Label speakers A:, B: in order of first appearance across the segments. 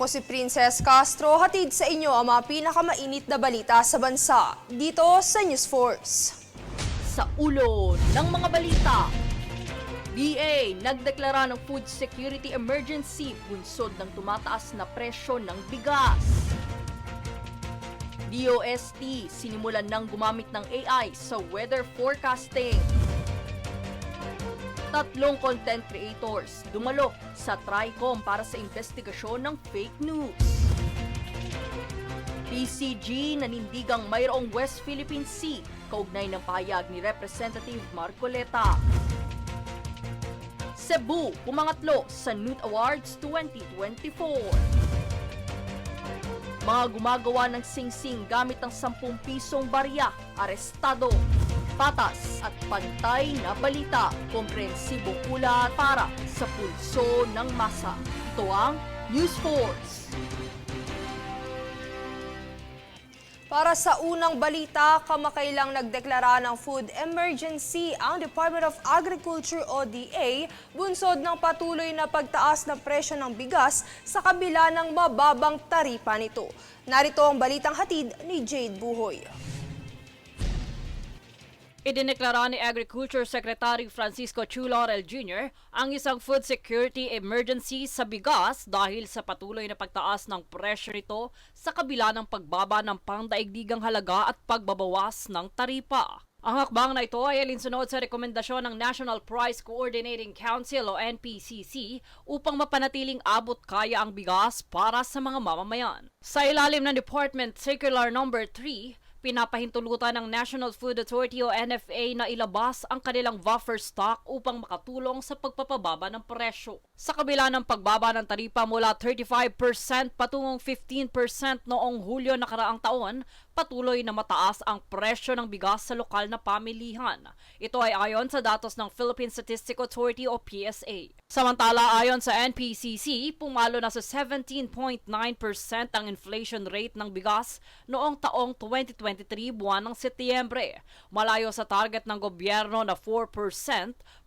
A: Ako si Princess Castro, hatid sa inyo ang mga pinakamainit na balita sa bansa dito sa News Force.
B: Sa ulo ng mga balita, BA nagdeklara ng food security emergency bunsod ng tumataas na presyo ng bigas. DOST sinimulan ng gumamit ng AI sa weather forecasting. 3 content creators dumalo sa TRICOM para sa investigasyon ng fake news. PCG nanindigang mayroong West Philippine Sea kaugnay ng pahayag ni Representative Marcoleta. Cebu pumangatlo sa Newt Awards 2024. Mga gumagawa ng singsing gamit ang 10 pisong barya, arestado. Patas at pantay na balita, komprehensibong ulat para sa pulso ng masa. Ito ang News Force.
A: Para sa unang balita, kamakailang nagdeklara ng food emergency ang Department of Agriculture o DA bunsod ng patuloy na pagtaas ng presyo ng bigas sa kabila ng mababang taripa nito. Narito ang balitang hatid ni Jade Buhoy.
B: Idineklara ni Agriculture Secretary Francisco Chu Laurel Jr. ang isang food security emergency sa bigas dahil sa patuloy na pagtaas ng presyo nito sa kabila ng pagbaba ng pangdaigdigang halaga at pagbabawas ng taripa. Ang hakbang na ito ay alinsunod sa rekomendasyon ng National Price Coordinating Council o NPCC upang mapanatiling abot kaya ang bigas para sa mga mamamayan. Sa ilalim ng Department Circular No. 3, pinapahintulutan ng National Food Authority o NFA na ilabas ang kanilang buffer stock upang makatulong sa pagpapababa ng presyo. Sa kabila ng pagbaba ng taripa mula 35% patungong 15% noong Hulyo nakaraang taon, patuloy na mataas ang presyo ng bigas sa lokal na pamilihan. Ito ay ayon sa datos ng Philippine Statistical Authority o PSA. Samantala, ayon sa NPCC, pumalo na sa 17.9% ang inflation rate ng bigas noong taong 2023 buwan ng Setyembre, malayo sa target ng gobyerno na 4%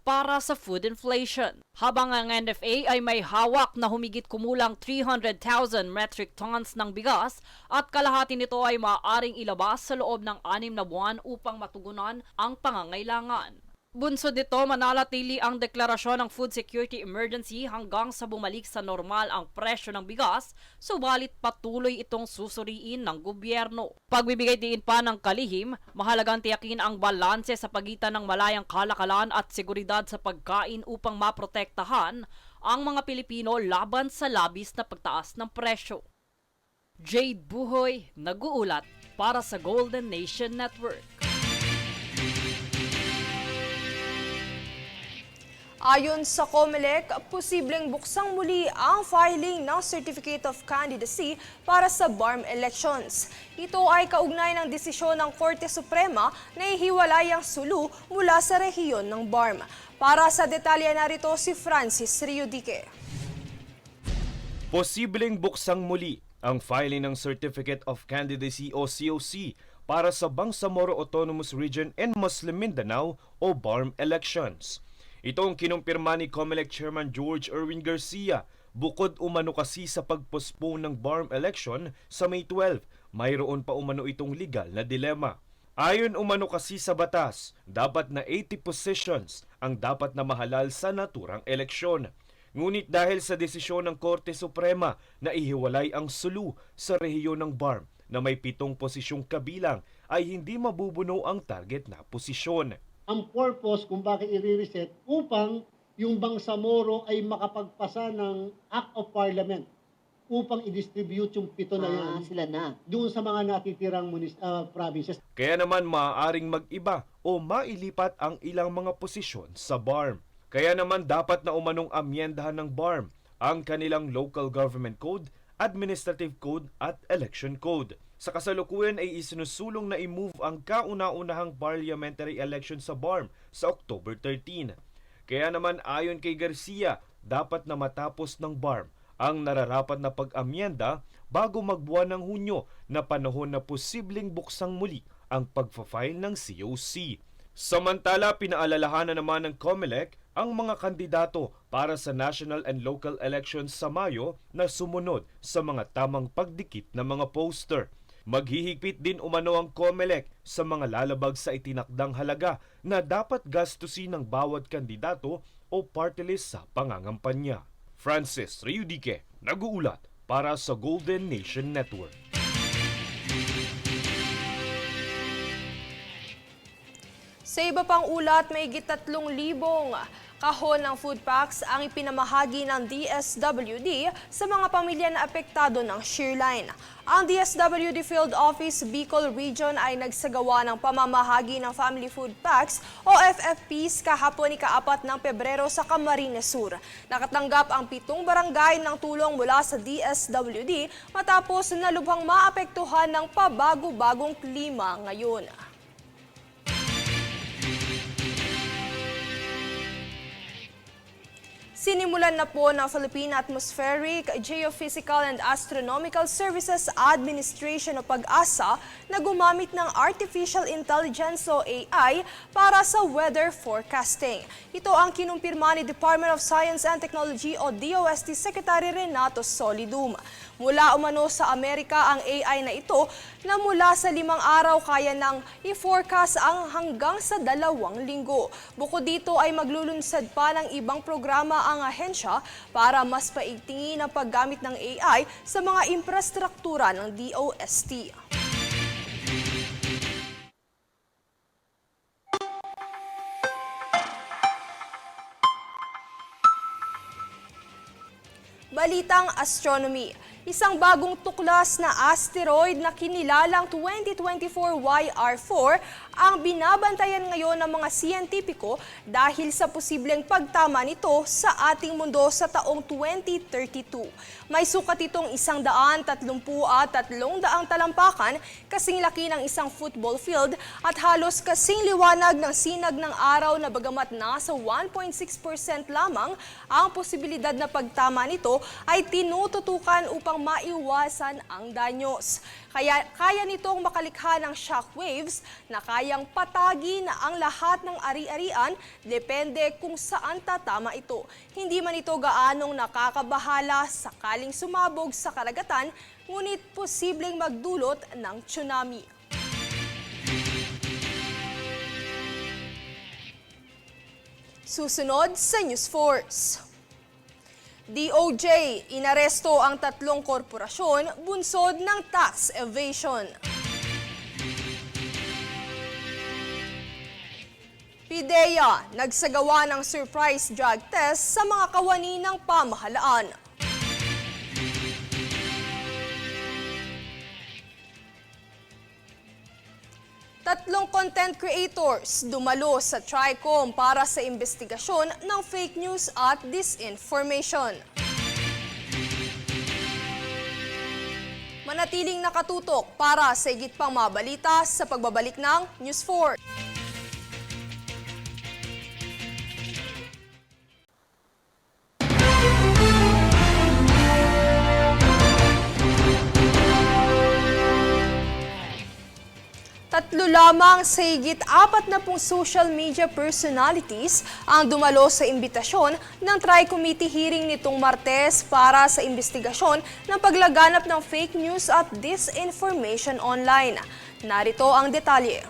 B: para sa food inflation. Habang ang NFA ay may hawak na humigit kumulang 300,000 metric tons ng bigas at kalahati nito ay maaaring ilabas sa loob ng 6 na buwan upang matugunan ang pangangailangan. Bunsod nito, mananatili ang deklarasyon ng food security emergency hanggang sa bumalik sa normal ang presyo ng bigas, subalit patuloy itong susuriin ng gobyerno. Pagbibigay diin pa ng kalihim, mahalagang tiyakin ang balanse sa pagitan ng malayang kalakalan at seguridad sa pagkain upang maprotektahan ang mga Pilipino laban sa labis na pagtaas ng presyo. Jade Buhoy, nag-uulat para sa Golden Nation Network.
A: Ayon sa COMELEC, posibleng buksang muli ang filing ng Certificate of Candidacy para sa BARM elections. Ito ay kaugnay ng desisyon ng Korte Suprema na ihiwalay ang Sulu mula sa rehiyon ng BARM. Para sa detalye narito si Francis Riudique.
C: Posibleng buksang muli ang filing ng Certificate of Candidacy o COC para sa Bangsamoro Autonomous Region and Muslim Mindanao o BARM elections. Ito ang kinumpirma ni COMELEC Chairman George Erwin Garcia. Bukod umano kasi sa pagpospone ng BARM election sa May 12, mayroon pa umano itong legal na dilema. Ayon umano kasi sa batas, dapat na 80 positions ang dapat na mahalal sa naturang eleksyon. Ngunit dahil sa desisyon ng Korte Suprema na ihiwalay ang Sulu sa rehiyon ng BARM na may 7 posisyong kabilang, ay hindi mabubuno ang target na posisyon.
D: Ang purpose kung bakit i-reset upang yung Bangsamoro ay makapagpasa ng Act of Parliament upang i-distribute yung 7 na yan
E: sila na.
D: doon sa mga natitirang provinces.
C: Kaya naman maaaring mag-iba o mailipat ang ilang mga posisyon sa BARM. Kaya naman dapat na umanong amyendahan ng BARM ang kanilang Local Government Code, Administrative Code at Election Code. Sa kasalukuyan ay isinusulong na i-move ang kauna-unahang parliamentary election sa BARM sa October 13. Kaya naman ayon kay Garcia, dapat na matapos ng BARM ang nararapat na pag-amyenda bago magbuwan ng Hunyo na panahon na posibleng buksang muli ang pagfa-file ng COC. Samantala, pinaalalahanan naman ng COMELEC ang mga kandidato para sa national and local elections sa Mayo na sumunod sa mga tamang pagdikit ng mga poster. Maghihigpit din umano ang COMELEC sa mga lalabag sa itinakdang halaga na dapat gastusin ng bawat kandidato o party list sa pangangampanya. Francis Riudique, nag-uulat para sa Golden Nation Network.
A: Sa iba pang ulat, may 3,000 kahon ng food packs ang ipinamahagi ng DSWD sa mga pamilya na apektado ng shearline. Ang DSWD Field Office Bicol Region ay nagsagawa ng pamamahagi ng Family Food Packs o FFPs kahapon ika-4 ng Pebrero sa Camarines Sur. Nakatanggap ang 7 barangay ng tulong mula sa DSWD matapos na lubhang maapektuhan ng pabago-bagong klima ngayon. Sinimulan na po ng Philippine Atmospheric, Geophysical and Astronomical Services Administration o PAGASA na gumamit ng Artificial Intelligence o AI para sa weather forecasting. Ito ang kinumpirma ni Department of Science and Technology o DOST Secretary Renato Solidum. Mula umano sa Amerika ang AI na ito na mula sa 5 araw kaya nang i-forecast ang hanggang sa 2 linggo. Bukod dito ay maglulunsad pa ng ibang programa ang ahensya para mas paigtingin ang paggamit ng AI sa mga infrastruktura ng DOST. Balitang astronomy. Isang bagong tuklas na asteroid na kinilalang 2024 YR4 ang binabantayan ngayon ng mga siyentipiko dahil sa posibleng pagtama nito sa ating mundo sa taong 2032. May sukat itong 130 at 300 talampakan, kasing laki ng isang football field at halos kasing liwanag ng sinag ng araw na bagamat nasa 1.6% lamang ang posibilidad na pagtama nito ay tinututukan upang maiwasan ang danyos. Kaya nitong makalikha ng shockwaves na kayang patagi na ang lahat ng ari-arian depende kung saan tatama ito. Hindi man ito gaanong nakakabahala sakaling sumabog sa karagatan, ngunit posibleng magdulot ng tsunami. Susunod sa News Force. DOJ, inaresto ang 3 korporasyon bunsod ng tax evasion. PIDEA, nagsagawa ng surprise drug test sa mga kawani ng pamahalaan. Tatlong content creators dumalo sa TRICOM para sa investigasyon ng fake news at disinformation. Manatiling nakatutok para sa higit pang mabalita sa pagbabalik ng News 4. Tatlo lamang sa higit 40 social media personalities ang dumalo sa imbitasyon ng Tri-Committee hearing nitong Martes para sa investigasyon ng paglaganap ng fake news at disinformation online. Narito ang detalye.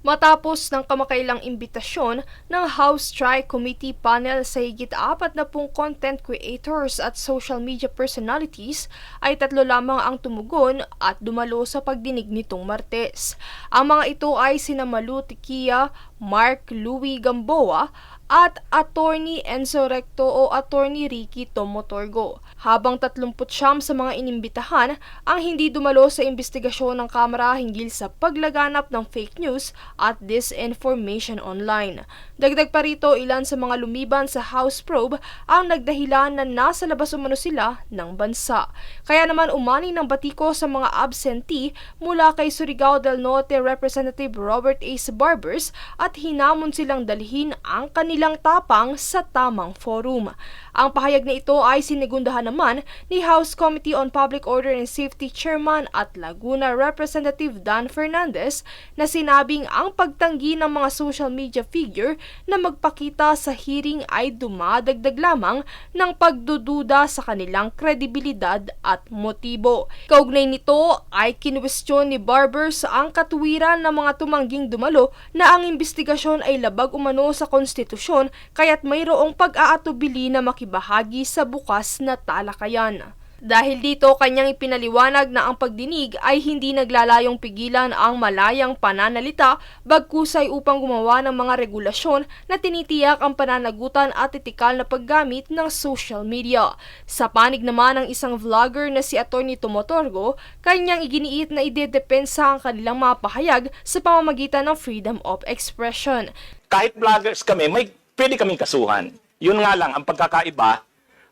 A: Matapos ng kamakailang imbitasyon ng House Tri-Committee panel sa higit 40 content creators at social media personalities, ay 3 lamang ang tumugon at dumalo sa pagdinig nitong Martes. Ang mga ito ay sina Malu Tiquia, Mark Louie Gamboa, at Attorney Enzo Recto o Attorney Ricky Tomotorgo. Habang 39 sa mga inimbitahan ang hindi dumalo sa investigasyon ng Kamara hinggil sa paglaganap ng fake news at disinformation online. Dagdag pa rito, ilan sa mga lumiban sa House probe ang nagdahilan na nasa labas umano sila ng bansa. Kaya naman umani ng batiko sa mga absentee mula kay Surigao del Norte Representative Robert A. Barbers at hinamon silang dalhin ang kanilang tapang sa tamang forum. Ang pahayag na ito ay sinigundahan naman ni House Committee on Public Order and Safety Chairman at Laguna Representative Dan Fernandez na sinabing ang pagtanggi ng mga social media figure na magpakita sa hearing ay dumadagdag lamang ng pagdududa sa kanilang kredibilidad at motibo. Kaugnay nito ay kinwestiyon ni Barbers ang katuwiran ng mga tumangging dumalo na ang investigasyon ay labag umano sa konstitusyon kaya't mayroong pag-aatubili na makibahagi sa bukas na talakayan. Dahil dito, kanyang ipinaliwanag na ang pagdinig ay hindi naglalayong pigilan ang malayang pananalita bagkusay upang gumawa ng mga regulasyon na tinitiyak ang pananagutan at etikal na paggamit ng social media. Sa panig naman ng isang vlogger na si Atty. Tumotorgo, kanyang iginiit na idedepensa ang kanilang mga pahayag sa pamamagitan ng freedom of expression.
E: Kahit vloggers kami, pwede kaming kasuhan. Yun nga lang, ang pagkakaiba,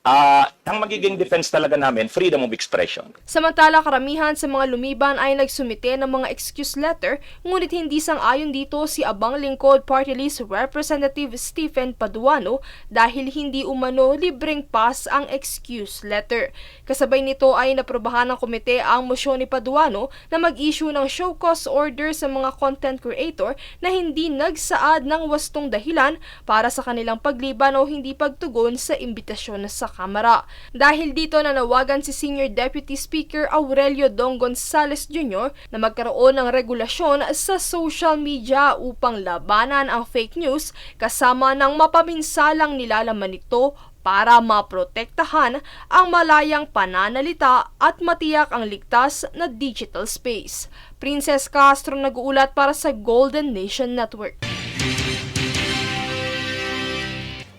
E: ang magiging defense talaga namin, freedom of expression.
A: Samantala, karamihan sa mga lumiban ay nagsumite ng mga excuse letter, ngunit hindi sang-ayon dito si Abang Lingkod Party List Representative Stephen Paduano dahil hindi umano libreng pass ang excuse letter. Kasabay nito ay naprobahan ng komite ang mosyon ni Paduano na mag-issue ng show cause order sa mga content creator na hindi nagsaad ng wastong dahilan para sa kanilang pagliban o hindi pagtugon sa imbitasyon sa Kamara. Dahil dito nanawagan si Senior Deputy Speaker Aurelio Dong Gonzales Jr. na magkaroon ng regulasyon sa social media upang labanan ang fake news kasama ng mapaminsalang nilalaman nito para maprotektahan ang malayang pananalita at matiyak ang ligtas na digital space. Princess Castro nag-uulat para sa Golden Nation Network.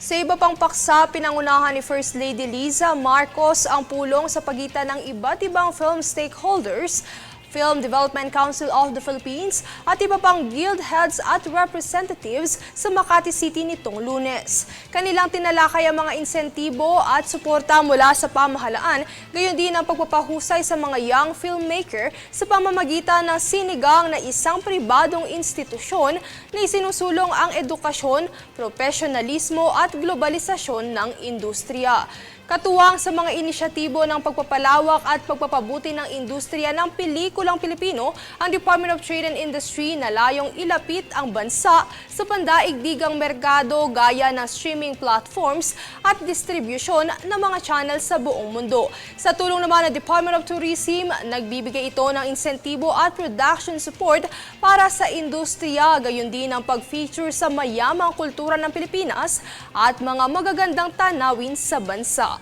A: Sa iba pang paksa, pinangunahan ni First Lady Liza Marcos ang pulong sa pagitan ng iba't ibang film stakeholders, Film Development Council of the Philippines at iba pang guild heads at representatives sa Makati City nitong Lunes. Kanilang tinalakay ang mga insentibo at suporta mula sa pamahalaan, gayon din ang pagpapahusay sa mga young filmmaker sa pamamagitan ng sinigang na isang pribadong institusyon na isinusulong ang edukasyon, profesionalismo at globalisasyon ng industriya. Katuwang sa mga inisyatibo ng pagpapalawak at pagpapabuti ng industriya ng pelikulang Pilipino, ang Department of Trade and Industry na layong ilapit ang bansa sa pandaigdigang merkado gaya ng streaming platforms at distribusyon ng mga channel sa buong mundo. Sa tulong naman ng Department of Tourism, nagbibigay ito ng insentibo at production support para sa industriya, gayon din ang pag-feature sa mayamang kultura ng Pilipinas at mga magagandang tanawin sa bansa.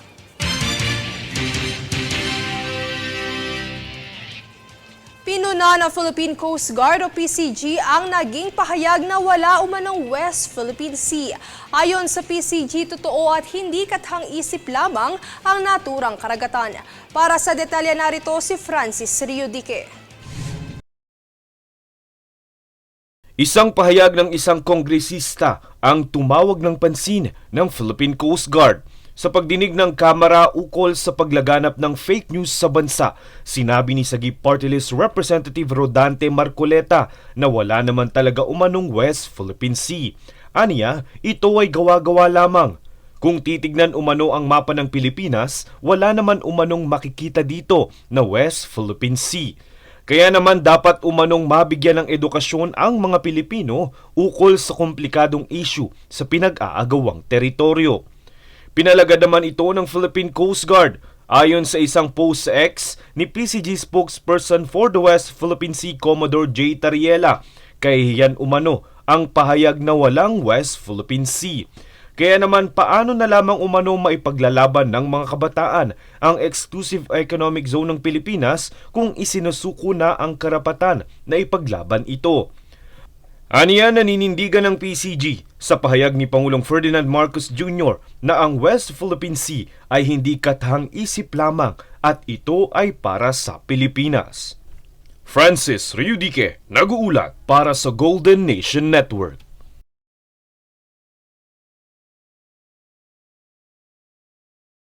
A: Pinuna ng Philippine Coast Guard o PCG ang naging pahayag na wala umanong West Philippine Sea. Ayon sa PCG, totoo at hindi kathang-isip lamang ang naturang karagatan. Para sa detalye narito si Francis Riudique.
C: Isang pahayag ng isang kongresista ang tumawag ng pansin ng Philippine Coast Guard. Sa pagdinig ng Kamara ukol sa paglaganap ng fake news sa bansa, sinabi ni Sagip Party List Representative Rodante Marcoleta na wala naman talaga umanong West Philippine Sea. Aniya, ito ay gawa-gawa lamang. Kung titignan umano ang mapa ng Pilipinas, wala naman umanong makikita dito na West Philippine Sea. Kaya naman dapat umanong mabigyan ng edukasyon ang mga Pilipino ukol sa komplikadong issue sa pinag-aagawang teritoryo. Pinalagad naman ito ng Philippine Coast Guard. Ayon sa isang post sa X ni PCG spokesperson for the West Philippine Sea Commodore J. Tariela, kahihiyan umano ang pahayag na walang West Philippine Sea. Kaya naman paano na lamang umano maipaglalaban ng mga kabataan ang exclusive economic zone ng Pilipinas kung isinusuko na ang karapatan na ipaglaban ito? Aniya, naninindigan ng PCG sa pahayag ni Pangulong Ferdinand Marcos Jr. na ang West Philippine Sea ay hindi kathang-isip lamang at ito ay para sa Pilipinas. Francis Riudique, nag-uulat para sa Golden Nation Network.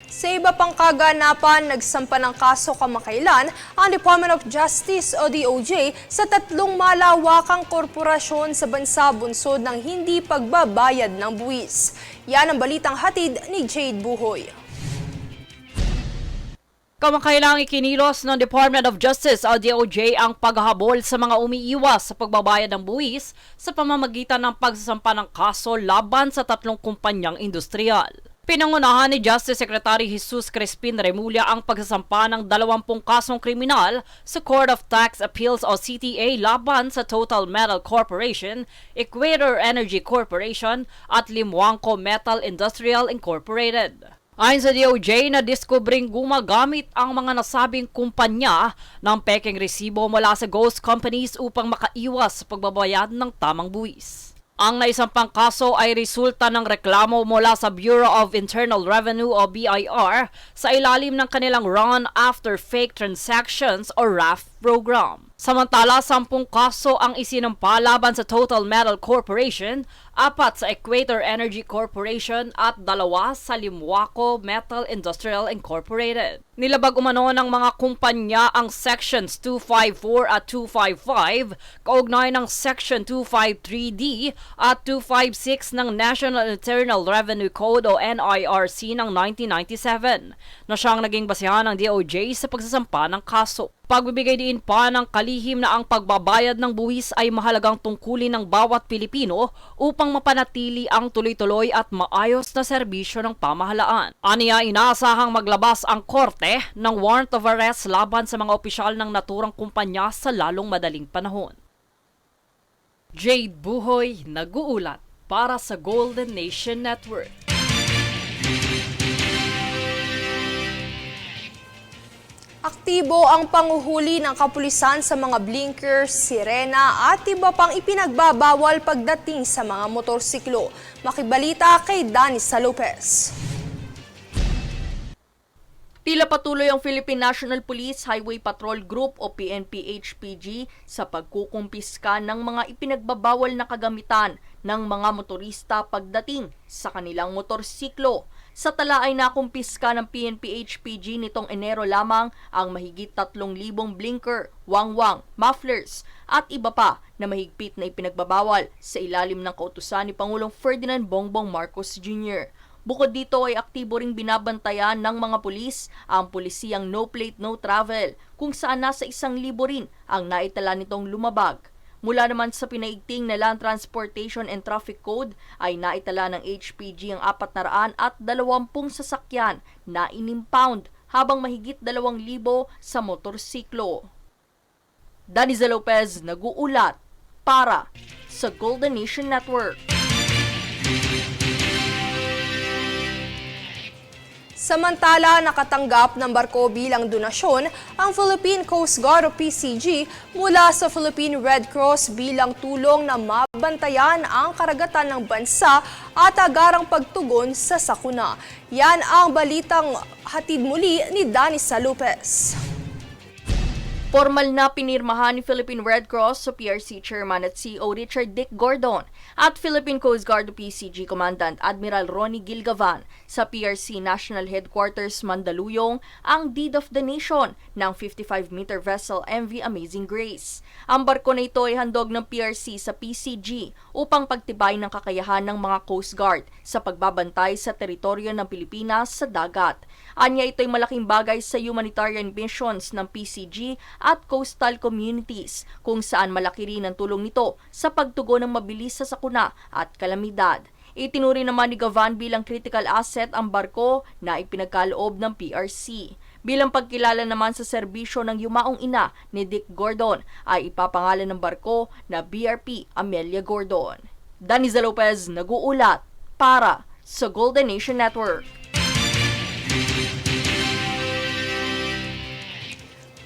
A: Sa iba pang kaganapan, nagsampa ng kaso kamakailan ang Department of Justice o DOJ sa 3 malawakang korporasyon sa bansa bunsod ng hindi pagbabayad ng buwis. Yan ang balitang hatid ni Jade Buhoy.
B: Kamakailang ikinilos ng Department of Justice o DOJ ang paghahabol sa mga umiiwas sa pagbabayad ng buwis sa pamamagitan ng pagsasampa ng kaso laban sa 3 kumpanyang industrial. Pinangunahan ni Justice Secretary Jesus Crispin Remulla ang pagsasampa ng 20 kasong kriminal sa Court of Tax Appeals o CTA laban sa Total Metal Corporation, Equator Energy Corporation at Limwangco Metal Industrial Incorporated. Ayon sa DOJ na diskubring gumagamit ang mga nasabing kumpanya ng pekeng resibo mula sa ghost companies upang makaiwas sa pagbabayad ng tamang buwis. Ang naisampang kaso ay resulta ng reklamo mula sa Bureau of Internal Revenue o BIR sa ilalim ng kanilang Run After Fake Transactions o RAF program. Samantala, 10 kaso ang isinampa laban sa Total Metal Corporation, 4 sa Equator Energy Corporation at 2 sa Limwangco Metal Industrial Incorporated. Nilabag umano ng mga kumpanya ang Sections 254 at 255, kaugnay ng Section 253D at 256 ng National Internal Revenue Code o NIRC ng 1997, na siyang naging basehan ng DOJ sa pagsasampa ng kaso. Pagbibigay din pa ng kalihim na ang pagbabayad ng buwis ay mahalagang tungkulin ng bawat Pilipino upang mapanatili ang tuloy-tuloy at maayos na serbisyo ng pamahalaan. Aniya, inaasahang maglabas ang korte ng warrant of arrest laban sa mga opisyal ng naturang kumpanya sa lalong madaling panahon. Jade Buhoy, nag-uulat para sa Golden Nation Network.
A: Aktibo ang panguhuli ng kapulisan sa mga blinkers, sirena at iba pang ipinagbabawal pagdating sa mga motorsiklo. Makibalita kay Danisa Lopez.
F: Tila patuloy ang Philippine National Police Highway Patrol Group o PNP-HPG sa pagkukumpiska ng mga ipinagbabawal na kagamitan ng mga motorista pagdating sa kanilang motorsiklo. Sa tala ay nakumpiska ng PNP-HPG nitong Enero lamang ang mahigit 3,000 blinker, wangwang, mufflers at iba pa na mahigpit na ipinagbabawal sa ilalim ng kautusan ni Pangulong Ferdinand Bongbong Marcos Jr. Bukod dito ay aktibo ring binabantayan ng mga pulis ang pulisiyang No Plate No Travel kung saan nasa 1,000 rin ang naitala nitong lumabag. Mula naman sa pinaigting na Land Transportation and Traffic Code ay naitala ng HPG ang 420 sasakyan na inimpound habang mahigit 2,000 sa motorsiklo. Danisa Lopez, nag-uulat para sa Golden Nation Network.
A: Samantala, nakatanggap ng barko bilang donasyon ang Philippine Coast Guard o PCG mula sa Philippine Red Cross bilang tulong na mabantayan ang karagatan ng bansa at agarang pagtugon sa sakuna. Yan ang balitang hatid muli ni Danisa Lopez.
F: Formal na pinirmahan ni Philippine Red Cross sa PRC Chairman at CEO Richard Dick Gordon at Philippine Coast Guard PCG Commandant Admiral Ronnie Gilgavan sa PRC National Headquarters Mandaluyong ang Deed of the Nation ng 55-meter vessel MV Amazing Grace. Ang barko na ito ay handog ng PRC sa PCG upang pagtibay ng kakayahan ng mga Coast Guard sa pagbabantay sa teritoryo ng Pilipinas sa dagat. Anya, ito'y malaking bagay sa humanitarian missions ng PCG at coastal communities kung saan malaki rin ang tulong nito sa pagtugon ng mabilis sa sakuna at kalamidad. Itinuri naman ni Gavan bilang critical asset ang barko na ipinagkaloob ng PRC. Bilang pagkilala naman sa serbisyo ng yumaong ina ni Dick Gordon ay ipapangalan ng barko na BRP Amelia Gordon. Danisa Lopez, nag-uulat para sa Golden Nation Network.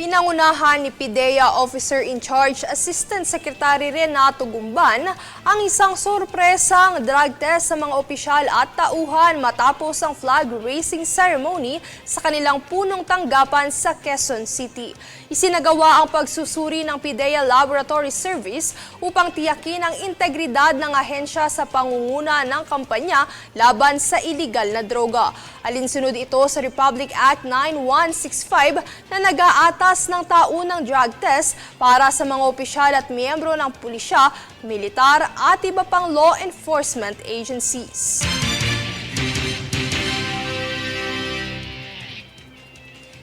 A: Pinangunahan ni PIDEA Officer in Charge Assistant Secretary Renato Gumban ang isang sorpresang drug test sa mga opisyal at tauhan matapos ang flag raising ceremony sa kanilang punong tanggapan sa Quezon City. Isinagawa ang pagsusuri ng PIDEA Laboratory Service upang tiyakin ang integridad ng ahensya sa pangunguna ng kampanya laban sa iligal na droga. Alinsunod ito sa Republic Act 9165 na nag-aatas ng taunang drug test para sa mga opisyal at miyembro ng pulisya, militar at iba pang law enforcement agencies.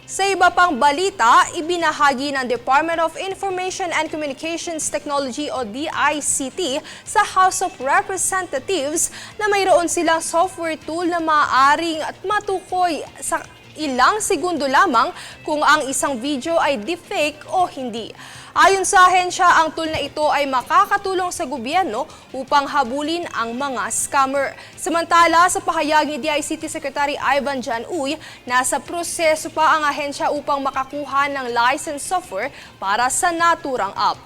A: Sa iba pang balita, ibinahagi ng Department of Information and Communications Technology o DICT sa House of Representatives na mayroon silang software tool na maaaring at matukoy sa ilang segundo lamang kung ang isang video ay deepfake o hindi. Ayon sa ahensya, ang tool na ito ay makakatulong sa gobyerno upang habulin ang mga scammer. Samantala, sa pahayag ni DICT Secretary Ivan Jan Uy, nasa proseso pa ang ahensya upang makakuha ng licensed software para sa naturang app.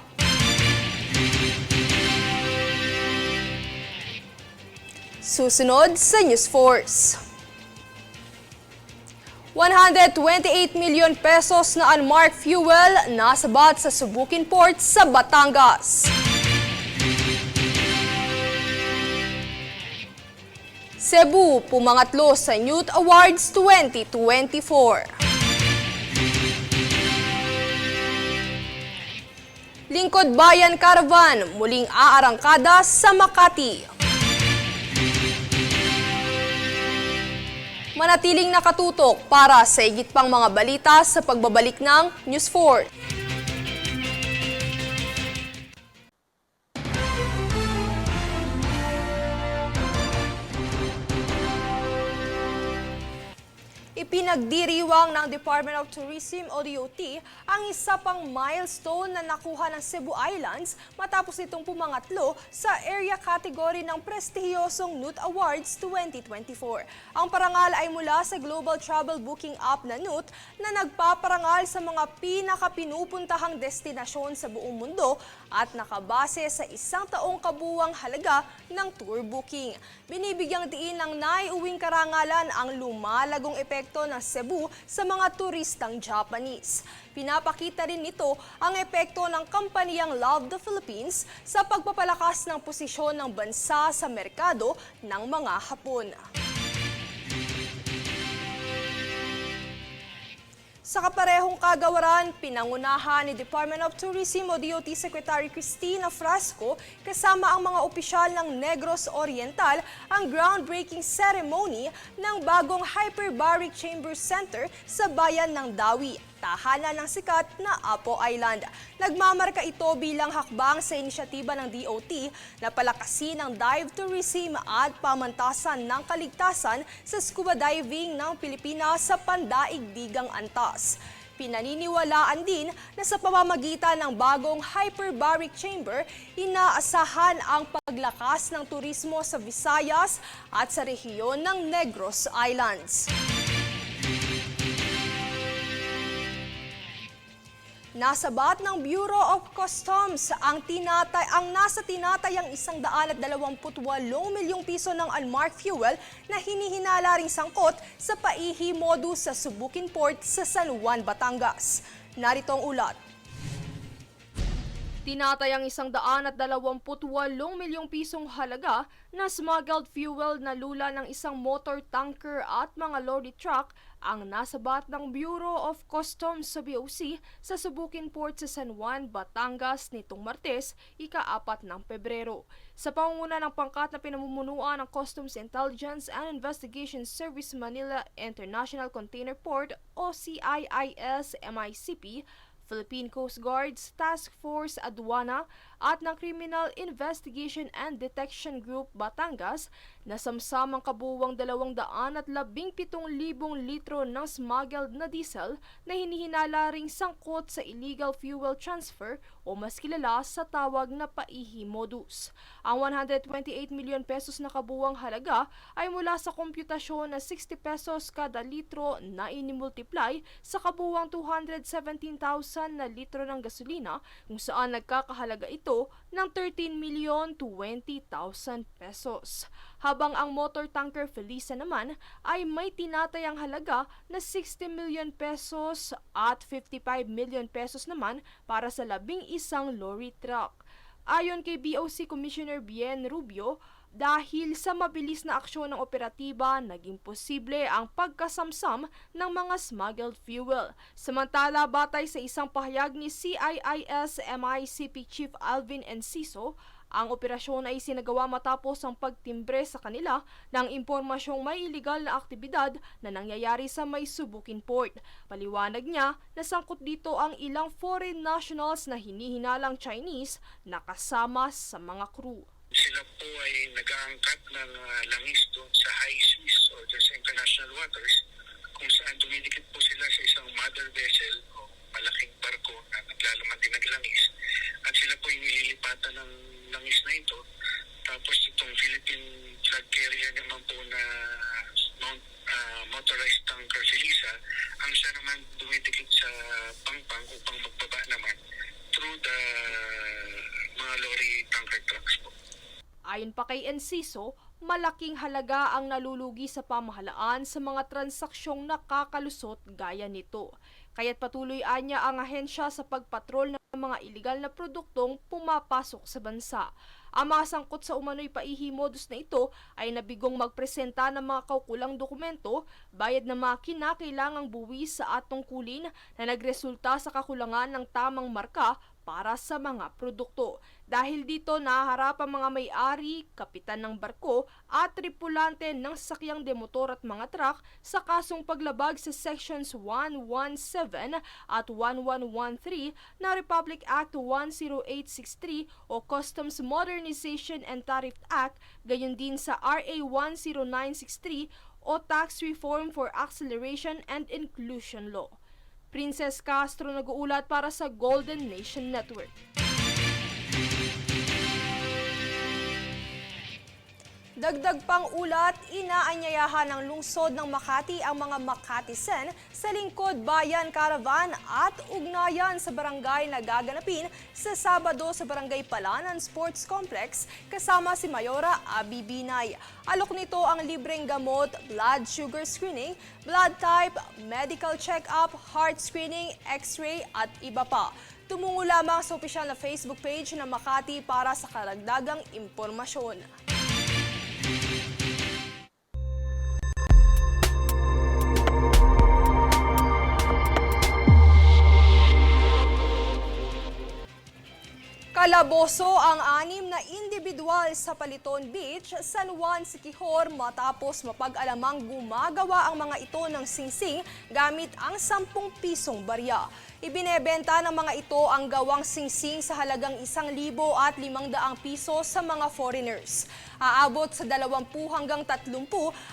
A: Susunod sa News Force. 128 million pesos na unmarked fuel nasabat sa Subukin Port sa Batangas. Cebu pumangatlo sa Youth Awards 2024. Lingkod Bayan Caravan muling aarangkada sa Makati. Manatiling nakatutok para sa higit pang mga balita sa pagbabalik ng News 4. Ipinagdiriwang ng Department of Tourism o DOT ang isa pang milestone na nakuha ng Cebu Islands matapos itong pumangatlo sa area category ng prestihiyosong Noot Awards 2024. Ang parangal ay mula sa global travel booking app na Noot na nagpaparangal sa mga pinakapinupuntahang destinasyon sa buong mundo at nakabase sa isang taong kabuwang halaga ng tour booking. Binibigyang diin ng naiuwing karangalan ang lumalagong epekto ng Cebu sa mga turistang Japanese. Pinapakita rin nito ang epekto ng kampanyang Love the Philippines sa pagpapalakas ng posisyon ng bansa sa merkado ng mga Hapon. Sa kaparehong kagawaran, pinangunahan ni Department of Tourism o DOT Secretary Cristina Frasco kasama ang mga opisyal ng Negros Oriental ang groundbreaking ceremony ng bagong Hyperbaric Chamber Center sa bayan ng Dawi, tahanan ng sikat na Apo Island. Nagmamarka ito bilang hakbang sa inisyatiba ng DOT na palakasin ang dive tourism at pamantasan ng kaligtasan sa scuba diving ng Pilipinas sa pandaigdigang antas. Pinaniniwalaan din na sa pamamagitan ng bagong Hyperbaric Chamber, inaasahan ang paglakas ng turismo sa Visayas at sa rehiyon ng Negros Islands. Nasabat ng Bureau of Customs ang nasa tinatayang 128 milyong piso ng unmarked fuel na hinihinala ring sangkot sa paihi modus sa Subukin Port sa San Juan, Batangas. Narito ang ulat. Tinatayang 128 milyong pisong halaga na smuggled fuel na lula ng isang motor tanker at mga lorry truck ang nasabat ng Bureau of Customs sa BOC sa Subukin Port sa San Juan, Batangas nitong Martes, ika-4 ng Pebrero. Sa pangunguna ng pangkat na pinamumunuan ng Customs Intelligence and Investigation Service Manila International Container Port o CIIS-MICP, Philippine Coast Guard's Task Force Aduana at ng Criminal Investigation and Detection Group Batangas na samsamang kabuwang 217,000 litro ng smuggled na diesel na hinihinala ring sangkot sa illegal fuel transfer o mas kilala sa tawag na paihi modus. Ang 128 milyon pesos na kabuwang halaga ay mula sa komputasyon na 60 pesos kada litro na inimultiply sa kabuwang 217,000 na litro ng gasolina kung saan nagkakahalaga ito ng 13,020,000 pesos. Habang ang motor tanker Felisa naman ay may tinatayang halaga na 60 million pesos at 55 million pesos naman para sa 11 lorry truck. Ayon kay BOC Commissioner Bien Rubio, dahil sa mabilis na aksyon ng operatiba, naging posible ang pagkasamsam ng mga smuggled fuel. Samantala, batay sa isang pahayag ni CIIS-MICP Chief Alvin Enciso, Ang operasyon ay sinagawa matapos ang pagtimbre sa kanila ng impormasyong may iligal na aktibidad na nangyayari sa May Subukin Port. Paliwanag niya na sangkot dito ang ilang foreign nationals na hinihinalang Chinese na kasama sa mga crew.
G: Sila po ay nag-aangkat ng langis doon sa high seas o doon sa international waters kung saan dumidikit po sila sa isang mother vessel o malaking barko na naglalaman din ng langis at sila po ay nililipatan ng langis na ito. Tapos itong Philippine flag carrier naman po na motorized tanker Felisa, ang siya naman dumidikit sa pangpang upang magbaba naman through the mga lorry tanker trucks po.
A: Ayon pa kay Enciso, malaking halaga ang nalulugi sa pamahalaan sa mga transaksyong nakakalusot gaya nito. Kaya't patuloy anya ang ahensya sa pagpatrol ng mga iligal na produktong pumapasok sa bansa. Ang mga sangkot sa umano'y paihimodus na ito ay nabigong magpresenta ng mga kaukulang dokumento, bayad na mga kinakailangang buwis sa atungkulin na nagresulta sa kakulangan ng tamang marka para sa mga produkto. Dahil dito nahaharap ang mga may-ari, kapitan ng barko at tripulante ng sasakyang demotor at mga truck sa kasong paglabag sa Sections 117 at 1113 na Republic Act 10863 o Customs Modernization and Tariff Act, gayon din sa RA 10963 o Tax Reform for Acceleration and Inclusion Law. Princess Castro nag-uulat para sa Golden Nation Network. Dagdag pang ulat, inaanyayahan ng lungsod ng Makati ang mga Makatisen sa Lingkod Bayan Caravan at ugnayan sa barangay na gaganapin sa Sabado sa Barangay Palanan Sports Complex kasama si Mayora Abi Binay. Alok nito ang libreng gamot, blood sugar screening, blood type, medical check-up, heart screening, x-ray at iba pa. Tumungo lamang sa opisyal na Facebook page ng Makati para sa karagdagang impormasyon. Kalaboso ang 6 na individual sa Paliton Beach, San Juan, Siquijor matapos mapag-alamang gumagawa ang mga ito ng singsing gamit ang 10 pisong barya. Ibinebenta ng mga ito ang gawang singsing sa halagang 1,500 piso sa mga foreigners. Aabot sa 20 hanggang 30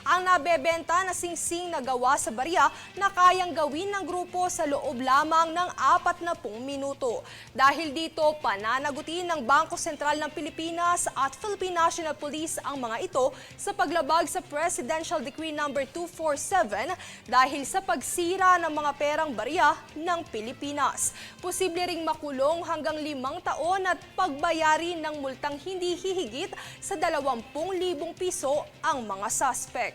A: ang nabebenta na singsing na gawa sa barya na kayang gawin ng grupo sa loob lamang ng 40 minuto. Dahil dito, pananagutin ng Bangko Sentral ng Pilipinas at Philippine National Police ang mga ito sa paglabag sa Presidential Decree No. 247 dahil sa pagsira ng mga perang barya ng Pilipinas. Posible ring makulong hanggang 5 taon at pagbayarin ng multang hindi hihigit sa 20,000 piso ang mga suspect.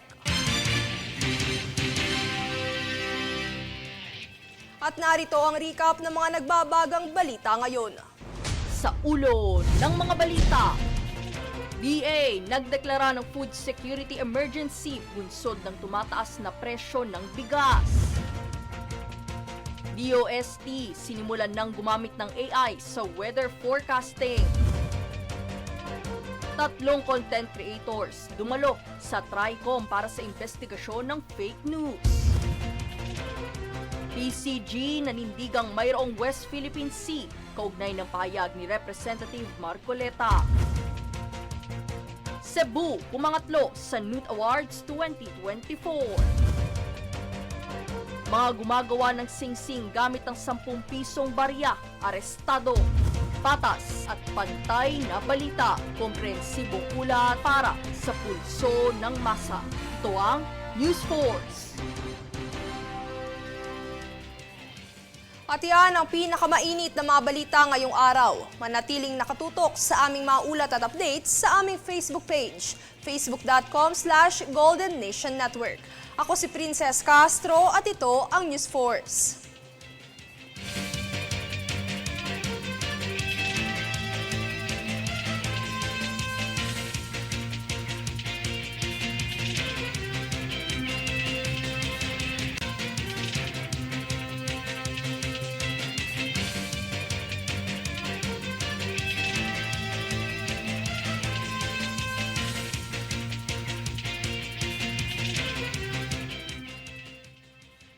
A: At narito ang recap ng mga nagbabagang balita ngayon.
F: Sa ulo ng mga balita, BA nagdeklara ng food security emergency bunsod ng tumataas na presyo ng bigas. DOST sinimulan ng gumamit ng AI sa weather forecasting. 3 content creators dumalo sa TRICOM para sa investigasyon ng fake news. PCG nanindigang mayroong West Philippine Sea kaugnay ng pahayag ni Representative Marcoleta. Cebu pumangatlo sa Newt Awards 2024. Mga gumagawa ng singsing gamit ang 10 pisong barya, arestado. Patas at pantay na balita, komprehensibong ulat para sa pulso ng masa. Ito ang News Force.
A: At yan ang pinakamainit na mga balita ngayong araw. Manatiling nakatutok sa aming mga ulat at updates sa aming Facebook page, facebook.com/Golden Nation Network. Ako si Princess Castro at ito ang News Force.